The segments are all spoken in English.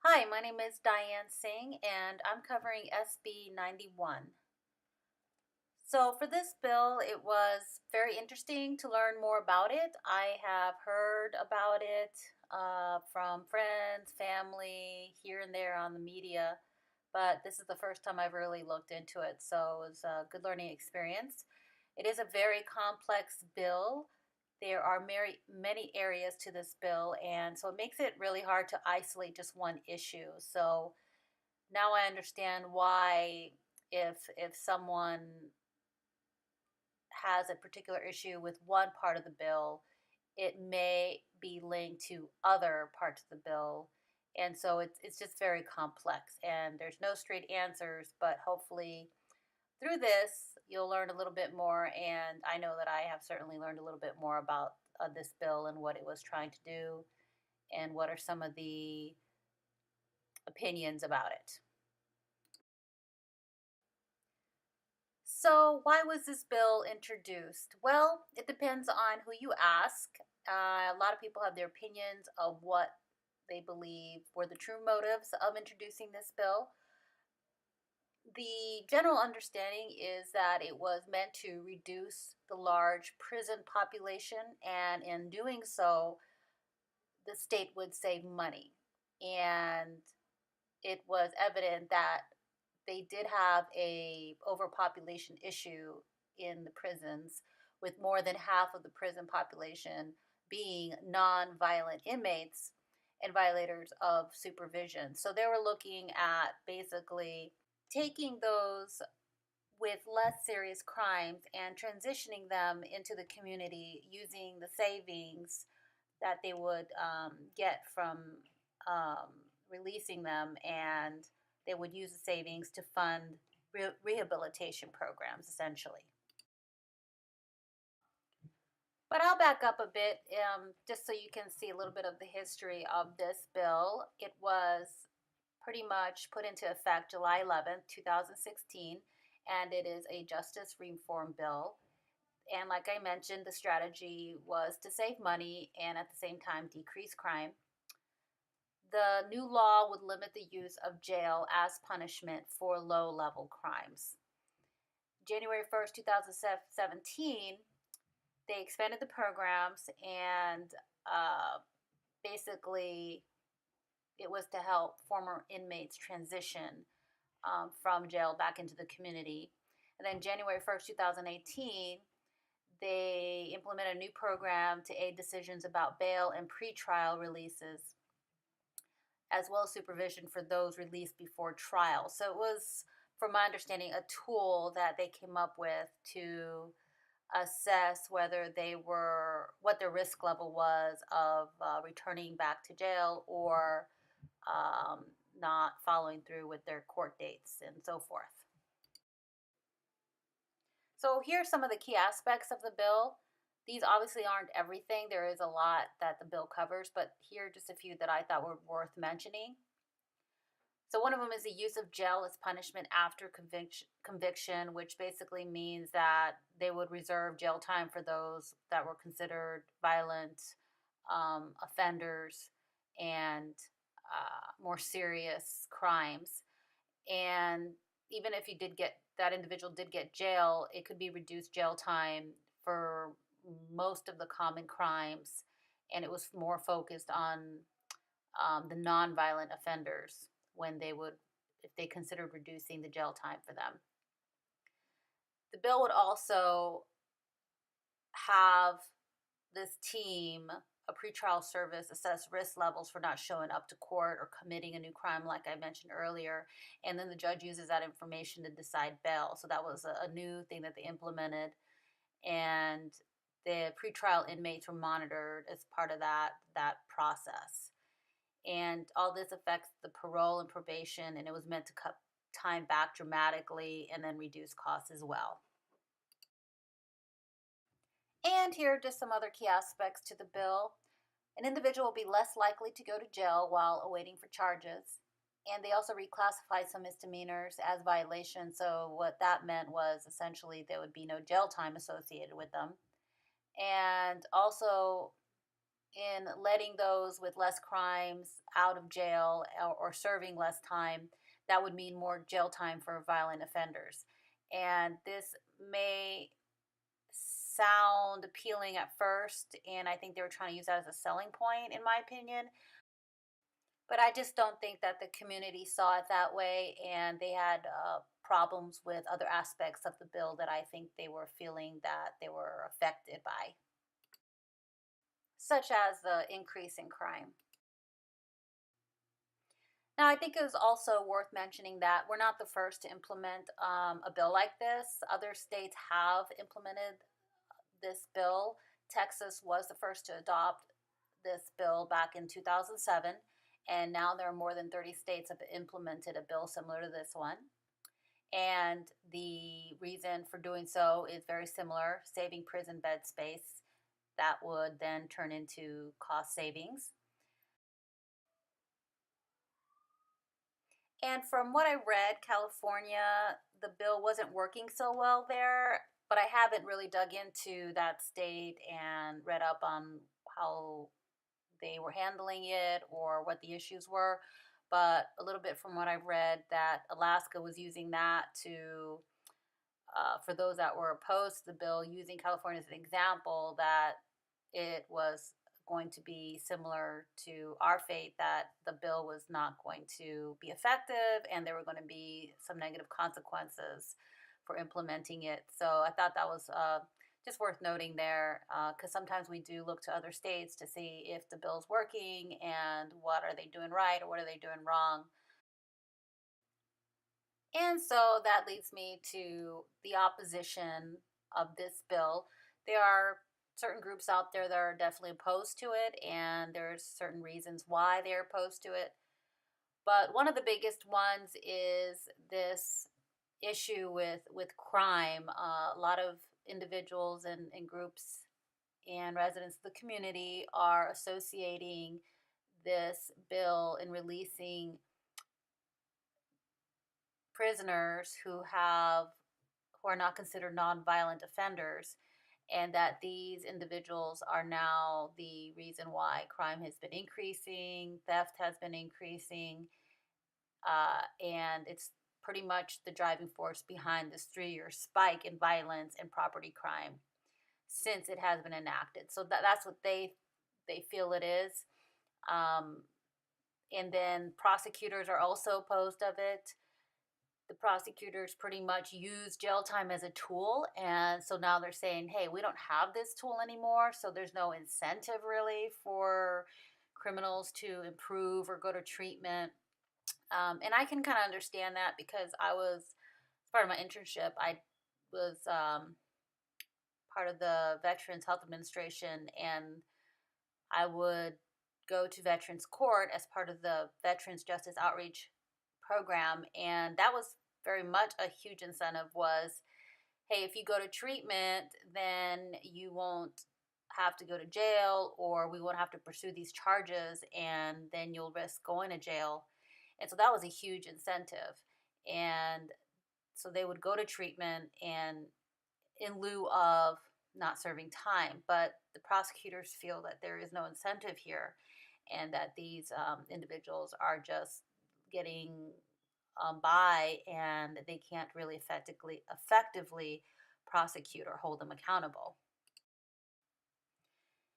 Hi, my name is Diane Singh, and I'm covering SB 91. So, for this bill, it was very interesting to learn more about it. I have heard about it from friends, family, here and there on the media, but this is the first time I've really looked into it, so it was a good learning experience. It is a very complex bill. There are many areas to this bill, and so it makes it really hard to isolate just one issue. So, now I understand why if someone has a particular issue with one part of the bill, it may be linked to other parts of the bill. And so it's just very complex and there's no straight answers, but hopefully through this you'll learn a little bit more, and I know that I have certainly learned a little bit more about this bill and what it was trying to do and what are some of the opinions about it. So, why was this bill introduced? Well, it depends on who you ask. A lot of people have their opinions of what they believe were the true motives of introducing this bill. The general understanding is that it was meant to reduce the large prison population, and in doing so, the state would save money. And it was evident that they did have a overpopulation issue in the prisons, with more than half of the prison population being non-violent inmates and violators of supervision. So they were looking at basically taking those with less serious crimes and transitioning them into the community using the savings that they would get from um, releasing them, and they would use the savings to fund rehabilitation programs essentially. But I'll back up a bit just so you can see a little bit of the history of this bill. It was pretty much put into effect July 11th, 2016, and it is a justice reform bill. And like I mentioned, the strategy was to save money and at the same time decrease crime. The new law would limit the use of jail as punishment for low level crimes. January 1st, 2017, they expanded the programs, and basically it was to help former inmates transition from jail back into the community. And then January 1st, 2018, they implemented a new program to aid decisions about bail and pretrial releases, as well as supervision for those released before trial. So it was, from my understanding, a tool that they came up with to assess whether they were, what their risk level was of returning back to jail or um, not following through with their court dates and so forth. So here's some of the key aspects of the bill. These obviously aren't everything. There is a lot that the bill covers, but here are just a few that I thought were worth mentioning. So one of them is the use of jail as punishment after conviction, which basically means that they would reserve jail time for those that were considered violent offenders and more serious crimes. And even if you did get that individual did get jail, it could be reduced jail time for most of the common crimes, and it was more focused on the nonviolent offenders when they would, if they considered reducing the jail time for them. The bill would also have this team, a pretrial service, assess risk levels for not showing up to court or committing a new crime, like I mentioned earlier. And then the judge uses that information to decide bail. So that was a new thing that they implemented. And the pretrial inmates were monitored as part of that process. And all this affects the parole and probation, and it was meant to cut time back dramatically and then reduce costs as well. And here are just some other key aspects to the bill. An individual will be less likely to go to jail while awaiting for charges. And they also reclassified some misdemeanors as violations. So, what that meant was essentially there would be no jail time associated with them. And also, in letting those with less crimes out of jail, or serving less time. That would mean more jail time for violent offenders. And this may sound appealing at first, and I think they were trying to use that as a selling point, in my opinion. But I just don't think that the community saw it that way, and they had problems with other aspects of the bill that I think they were feeling that they were affected by, such as the increase in crime. Now, I think it was also worth mentioning that we're not the first to implement a bill like this. Other states have implemented this bill. Texas was the first to adopt this bill back in 2007, and now there are more than 30 states have implemented a bill similar to this one. And the reason for doing so is very similar: saving prison bed space that would then turn into cost savings. And from what I read, California, the bill wasn't working so well there, but I haven't really dug into that state and read up on how they were handling it or what the issues were. But a little bit from what I've read, that Alaska was using that to, for those that were opposed to the bill, using California as an example, that it was going to be similar to our fate, that the bill was not going to be effective and there were going to be some negative consequences for implementing it. So I thought that was just worth noting there, because sometimes we do look to other states to see if the bill's working and what are they doing right or what are they doing wrong. And so that leads me to the opposition of this bill. There are certain groups out there that are definitely opposed to it, and there's certain reasons why they're opposed to it. But one of the biggest ones is this issue with crime. A lot of individuals and groups and residents of the community are associating this bill and releasing prisoners who are not considered nonviolent offenders, and that these individuals are now the reason why crime has been increasing, theft has been increasing, and it's pretty much the driving force behind this 3 year spike in violence and property crime since it has been enacted. So that's what they feel it is. Um, and then prosecutors are also opposed of it. The prosecutors pretty much use jail time as a tool, and so now they're saying, hey, we don't have this tool anymore, so there's no incentive really for criminals to improve or go to treatment. And I can kind of understand that, because as part of my internship, I was part of the Veterans Health Administration, and I would go to Veterans Court as part of the Veterans Justice Outreach program, and that was very much a huge incentive. Was, hey, if you go to treatment, then you won't have to go to jail, or we won't have to pursue these charges, and then you'll risk going to jail. And so that was a huge incentive. And so they would go to treatment, and in lieu of not serving time. But the prosecutors feel that there is no incentive here, and that these individuals are just getting by, and they can't really effectively prosecute or hold them accountable.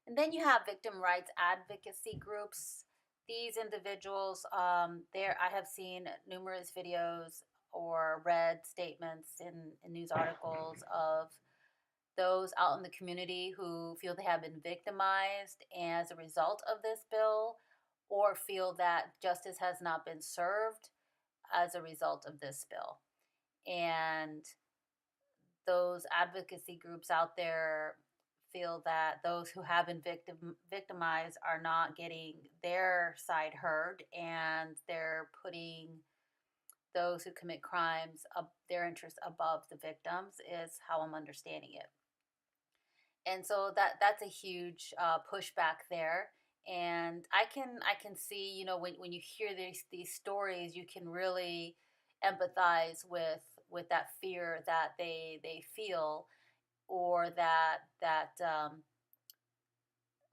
And then you have victim rights advocacy groups. These individuals, there I have seen numerous videos or read statements in news articles of those out in the community who feel they have been victimized as a result of this bill, or feel that justice has not been served as a result of this bill. And those advocacy groups out there feel that those who have been victimized are not getting their side heard, and they're putting those who commit crimes, their interests above the victims, is how I'm understanding it. And so that's a huge pushback there. And I can see, when you hear these stories, you can really empathize with that fear that they feel, or that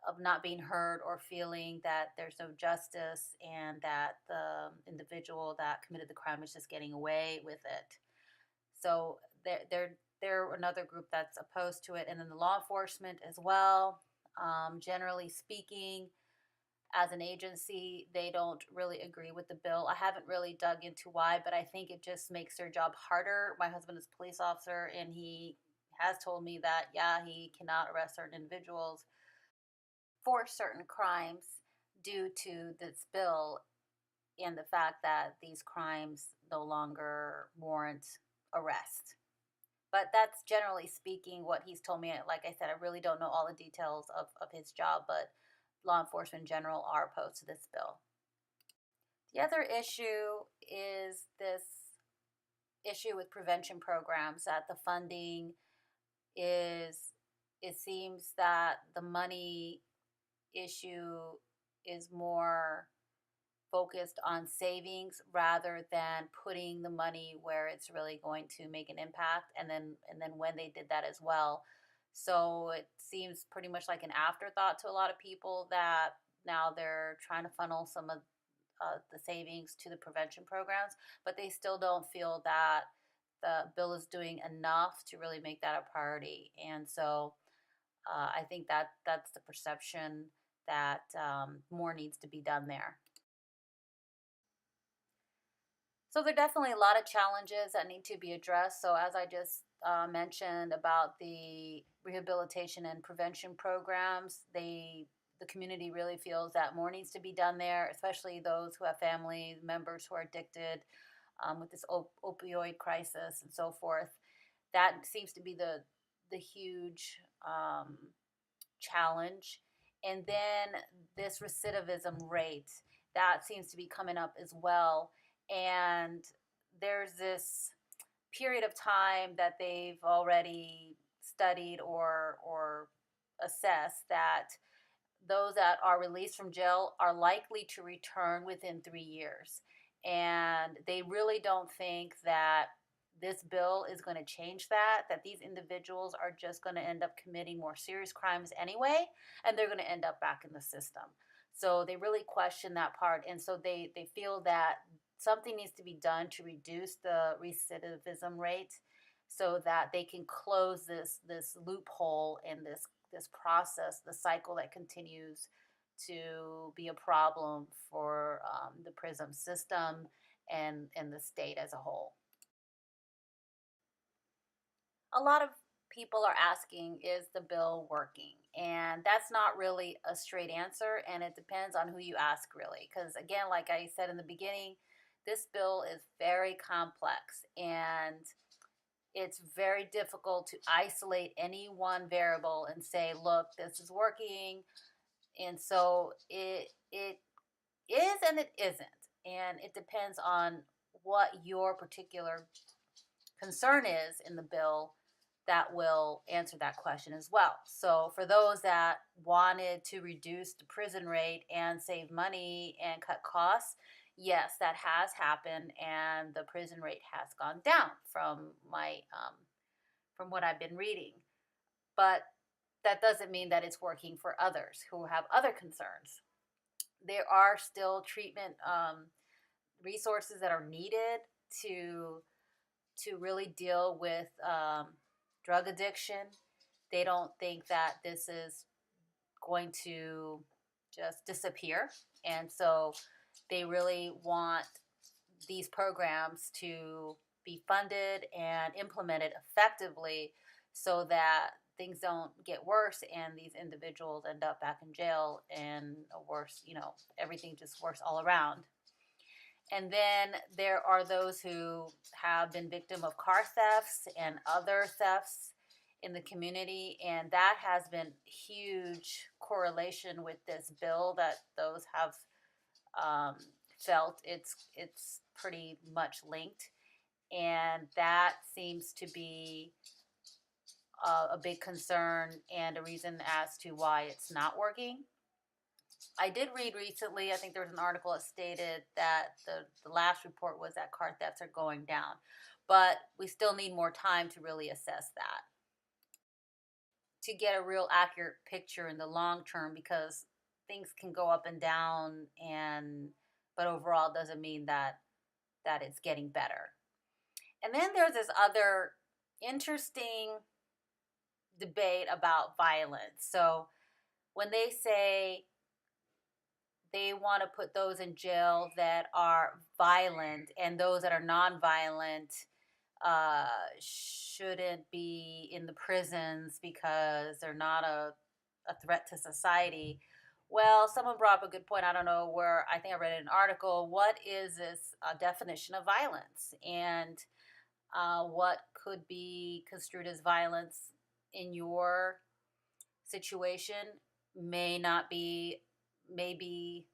of not being heard or feeling that there's no justice and that the individual that committed the crime is just getting away with it. So they're another group that's opposed to it, and then the law enforcement as well. Generally speaking, as an agency, they don't really agree with the bill. I haven't really dug into why, but I think it just makes their job harder. My husband is a police officer, and he has told me that, yeah, he cannot arrest certain individuals for certain crimes due to this bill and the fact that these crimes no longer warrant arrest. But that's generally speaking what he's told me. Like I said, I really don't know all the details of his job, but law enforcement in general are opposed to this bill. The other issue is this issue with prevention programs, that the funding is, it seems that the money issue is more focused on savings rather than putting the money where it's really going to make an impact, and then when they did that as well. So it seems pretty much like an afterthought to a lot of people that now they're trying to funnel some of the savings to the prevention programs, but they still don't feel that the bill is doing enough to really make that a priority. And so I think that that's the perception that more needs to be done there. So there are definitely a lot of challenges that need to be addressed. So as I just mentioned about the rehabilitation and prevention programs, the community really feels that more needs to be done there, especially those who have family members who are addicted with this opioid crisis and so forth. That seems to be the huge challenge. And then this recidivism rate that seems to be coming up as well. And there's this period of time that they've already studied or assessed that those that are released from jail are likely to return within 3 years. And they really don't think that this bill is going to change that these individuals are just going to end up committing more serious crimes anyway, and they're going to end up back in the system. So they really question that part. And so they feel that something needs to be done to reduce the recidivism rate so that they can close this loophole and this process, the cycle that continues to be a problem for the prison system and the state as a whole. A lot of people are asking, is the bill working? And that's not really a straight answer, and it depends on who you ask, really. Because, again, like I said in the beginning, this bill is very complex and it's very difficult to isolate any one variable and say, look, this is working. And so it is and it isn't. And it depends on what your particular concern is in the bill that will answer that question as well. So, for those that wanted to reduce the prison rate and save money and cut costs, yes, that has happened, and the prison rate has gone down from what I've been reading. But that doesn't mean that it's working for others who have other concerns. There are still treatment resources that are needed to really deal with drug addiction. They don't think that this is going to just disappear. And so they really want these programs to be funded and implemented effectively so that things don't get worse and these individuals end up back in jail and worse, everything just worse all around. And then there are those who have been victim of car thefts and other thefts in the community, and that has been huge correlation with this bill that those have felt it's pretty much linked, and that seems to be a big concern and a reason as to why it's not working. I did read recently, I think there was an article that stated that the last report was that car thefts are going down, but we still need more time to really assess that. to get a real accurate picture in the long term, because things can go up and down, and but overall doesn't mean that it's getting better. And then there's this other interesting debate about violence. So when they say they want to put those in jail that are violent, and those that are nonviolent uh, shouldn't be in the prisons because they're not a threat to society. Well, someone brought up a good point. I don't know where, I think I read in an article. What is this definition of violence? And what could be construed as violence in your situation may not be, maybe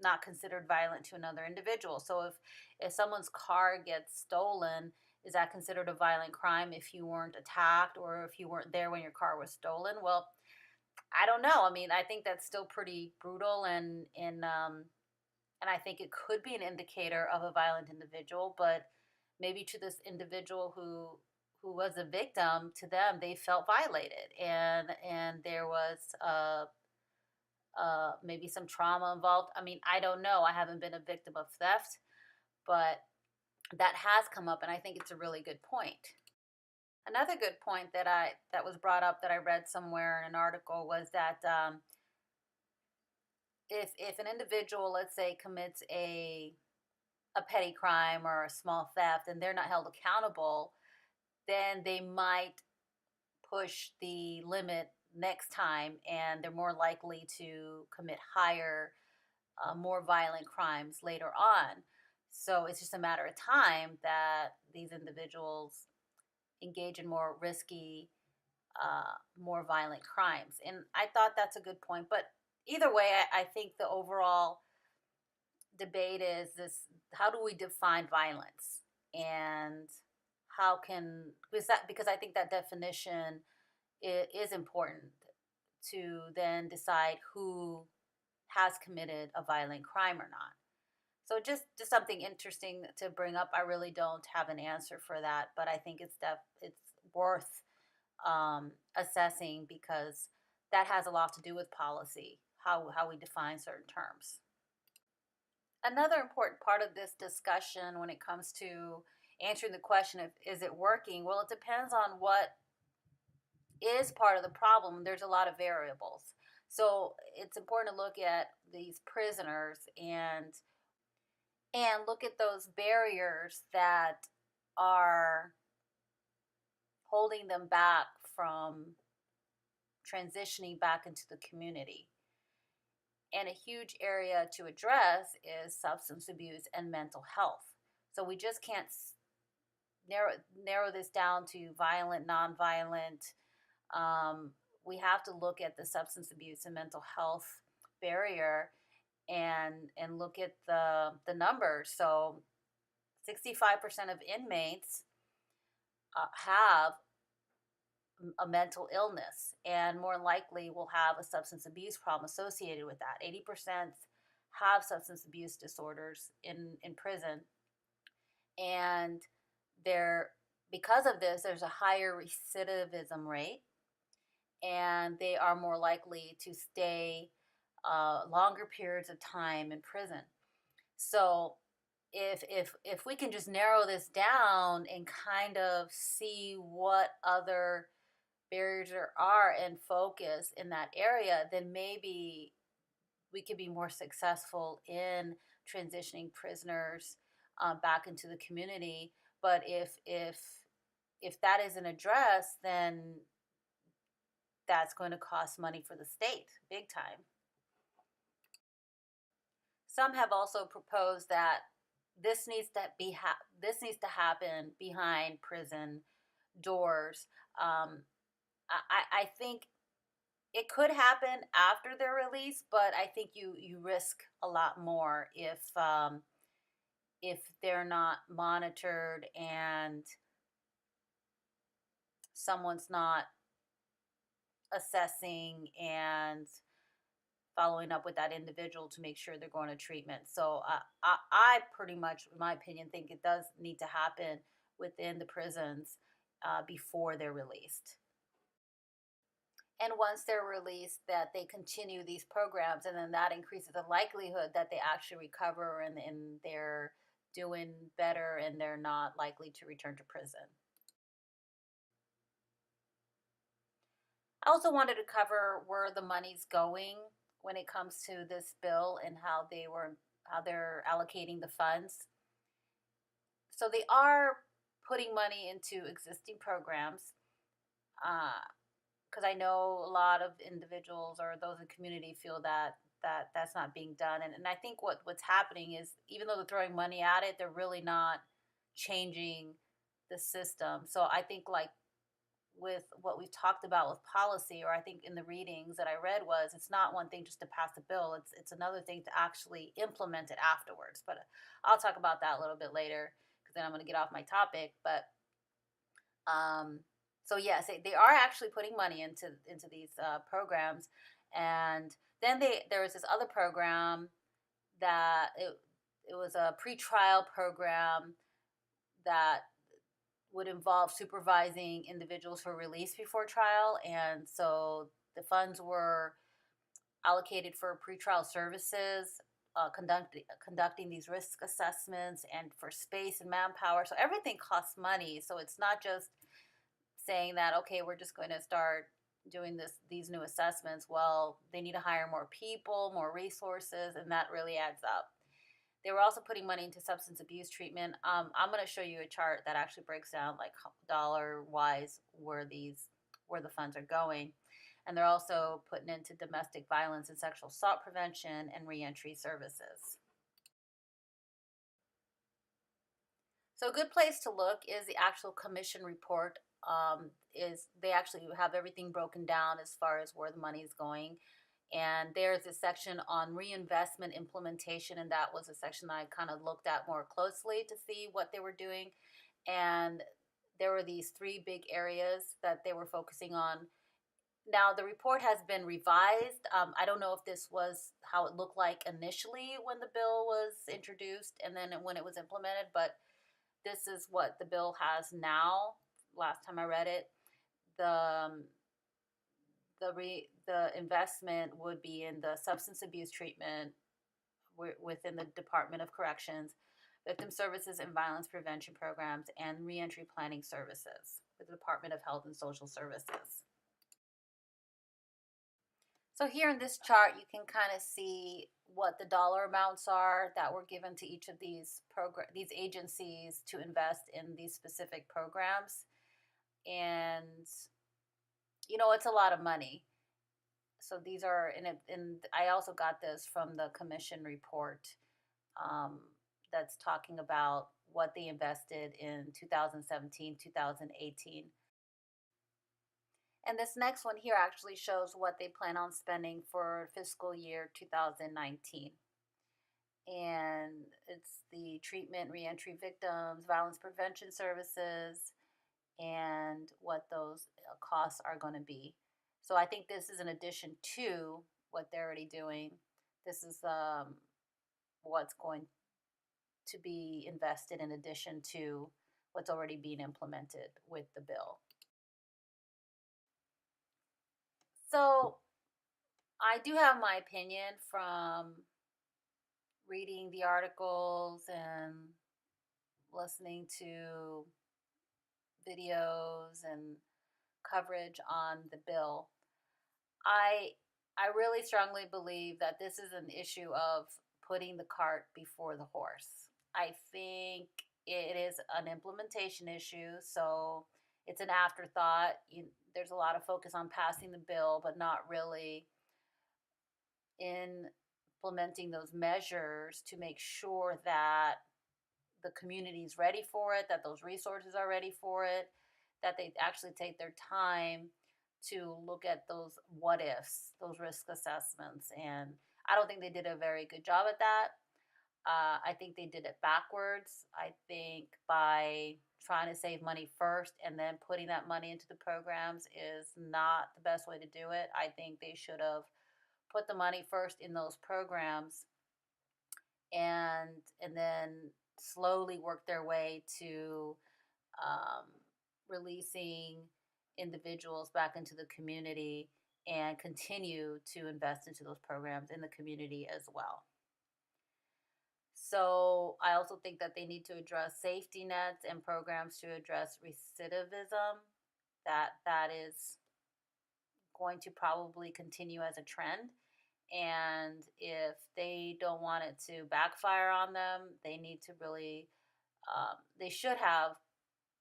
not considered violent to another individual. So if someone's car gets stolen, is that considered a violent crime if you weren't attacked or if you weren't there when your car was stolen? Well, I don't know. I mean, I think that's still pretty brutal, and I think it could be an indicator of a violent individual. But maybe to this individual who was a victim, to them they felt violated, and there was maybe some trauma involved. I mean, I don't know. I haven't been a victim of theft, but that has come up, and I think it's a really good point. Another good point that was brought up that I read somewhere in an article was that if an individual, let's say, commits a petty crime or a small theft and they're not held accountable, then they might push the limit next time, and they're more likely to commit higher, more violent crimes later on. So it's just a matter of time that these individuals engage in more risky, more violent crimes. And I thought that's a good point. But either way, I think the overall debate is this: how do we define violence? And how can, because I think that definition is important to then decide who has committed a violent crime or not. So just something interesting to bring up. I really don't have an answer for that, but I think it's worth assessing, because that has a lot to do with policy, how we define certain terms. Another important part of this discussion when it comes to answering the question of is it working, well, it depends on what is part of the problem. There's a lot of variables. So it's important to look at these prisoners and look at those barriers that are holding them back from transitioning back into the community. And a huge area to address is substance abuse and mental health. So we just can't narrow this down to violent, nonviolent. We have to look at the substance abuse and mental health barrier, and look at the numbers. So 65% of inmates have a mental illness, and more likely will have a substance abuse problem associated with that. 80% have substance abuse disorders in prison, and there, because of this, there's a higher recidivism rate, and they are more likely to stay longer periods of time in prison. So if we can just narrow this down and kind of see what other barriers there are and focus in that area, then maybe we could be more successful in transitioning prisoners back into the community. But if that isn't addressed, then that's going to cost money for the state, big time. Some have also proposed that this needs to happen behind prison doors. I think it could happen after their release, but I think you risk a lot more if they're not monitored, and someone's not assessing and following up with that individual to make sure they're going to treatment. So I pretty much, in my opinion, think it does need to happen within the prisons before they're released. And once they're released, that they continue these programs, and then that increases the likelihood that they actually recover, and they're doing better, and they're not likely to return to prison. I also wanted to cover where the money's going when it comes to this bill and how they're allocating the funds. So they are putting money into existing programs, because I know a lot of individuals or those in community feel that that's not being done, and I think what's happening is, even though they're throwing money at it, they're really not changing the system. So I think, like, with what we've talked about with policy, or I think in the readings that I read, was it's not one thing just to pass a bill, it's another thing to actually implement it afterwards. But I'll talk about that a little bit later, because then I'm going to get off my topic. But um, so yes, they are actually putting money into these programs, and then there was this other program that it was a pretrial program that would involve supervising individuals who are released before trial, and so the funds were allocated for pretrial services. Conducting these risk assessments, and for space and manpower. So everything costs money. So it's not just saying that, okay, we're just going to start doing these new assessments. Well, they need to hire more people, more resources, and that really adds up. They were also putting money into substance abuse treatment. I'm going to show you a chart that actually breaks down, like, dollar wise, where the funds are going. And they're also putting into domestic violence and sexual assault prevention and reentry services. So a good place to look is the actual commission report. Is They actually have everything broken down as far as where the money is going, and there's a section on reinvestment implementation, and that was a section that I kind of looked at more closely to see what they were doing. And there were these three big areas that they were focusing on. Now the report has been revised. I don't know if this was how it looked like initially when the bill was introduced and then when it was implemented, but this is what the bill has now. Last time I read it, the the investment would be in the substance abuse treatment within the Department of Corrections, victim services and violence prevention programs, and reentry planning services with the Department of Health and Social Services. So here in this chart, you can kind of see what the dollar amounts are that were given to each of these agencies to invest in these specific programs. And it's a lot of money. So these are and I also got this from the commission report, um, that's talking about what they invested in 2017, 2018. And this next one here actually shows what they plan on spending for fiscal year 2019. And it's the treatment, reentry victims, violence prevention services, and what those costs are going to be. So I think this is in addition to what they're already doing. This is what's going to be invested in addition to what's already being implemented with the bill. So I do have my opinion from reading the articles and listening to videos and coverage on the bill. I I really strongly believe that this is an issue of putting the cart before the horse. I think it is an implementation issue, so it's an afterthought. There's a lot of focus on passing the bill, but not really implementing those measures to make sure that the community is ready for it, that those resources are ready for it, that they actually take their time to look at those what ifs, those risk assessments. And I don't think they did a very good job at that. I think they did it backwards. I think by trying to save money first and then putting that money into the programs is not the best way to do it. I think they should have put the money first in those programs, and then slowly work their way to um, releasing individuals back into the community and continue to invest into those programs in the community as well. So I also think that they need to address safety nets and programs to address recidivism. That is going to probably continue as a trend. And if they don't want it to backfire on them, they need to really, they should have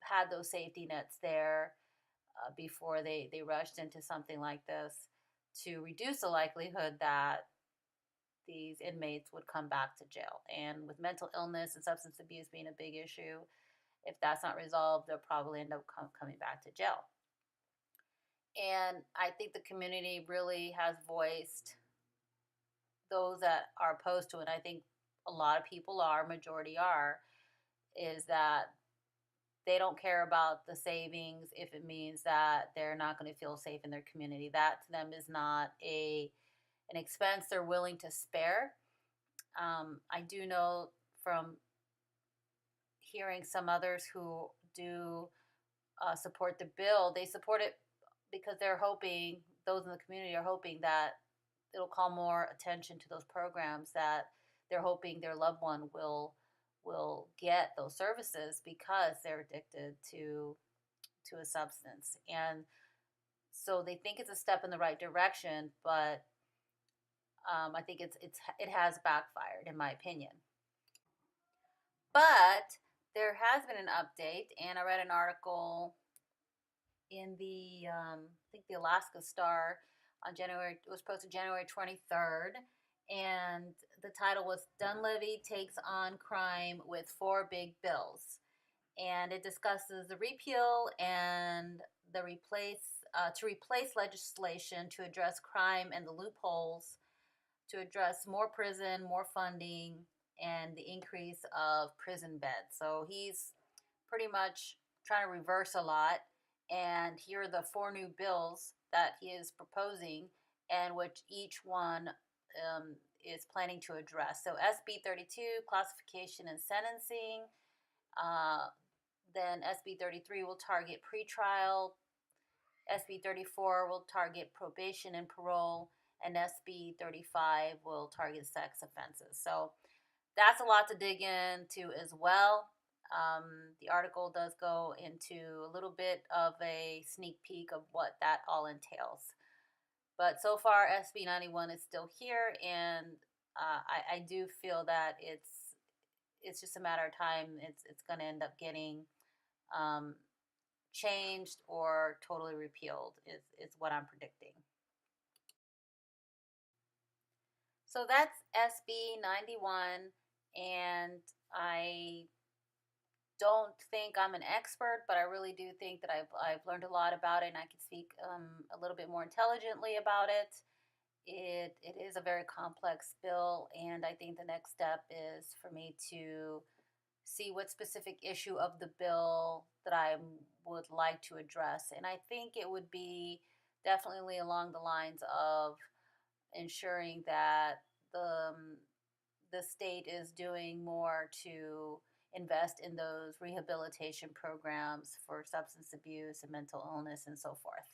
had those safety nets there before they rushed into something like this to reduce the likelihood that these inmates would come back to jail. And with mental illness and substance abuse being a big issue, if that's not resolved, they'll probably end up coming back to jail. And I think the community really has voiced those that are opposed to it. I think a lot of people are, majority are, is that they don't care about the savings if it means that they're not going to feel safe in their community. That to them is not an expense they're willing to spare. I do know from hearing some others who do support the bill, they support it because they're hoping, those in the community are hoping that it'll call more attention to those programs, that they're hoping their loved one will get those services because they're addicted to a substance. And so they think it's a step in the right direction, but I think it has backfired in my opinion. But there has been an update, and I read an article in the I think the Alaska Star on January. It was posted January 23rd, and the title was "Dunleavy Takes on Crime with Four Big Bills," and it discusses the repeal and the replace legislation to address crime and the loopholes, to address more prison, more funding, and the increase of prison beds. So he's pretty much trying to reverse a lot. And here are the four new bills that he is proposing, and which each one is planning to address. So SB 32, classification and sentencing. Uh, then SB 33 will target pretrial. SB 34 will target probation and parole, and SB 35 will target sex offenses. So that's a lot to dig into as well. The article does go into a little bit of a sneak peek of what that all entails. But so far, SB 91 is still here, and I do feel that it's just a matter of time. It's going to end up getting um, changed or totally repealed is what I'm predicting. So that's SB 91, and I don't think I'm an expert, but I really do think that I've learned a lot about it, and I can speak a little bit more intelligently about it. It is a very complex bill, and I think the next step is for me to see what specific issue of the bill that I would like to address, and I think it would be definitely along the lines of ensuring that the state is doing more to invest in those rehabilitation programs for substance abuse and mental illness and so forth.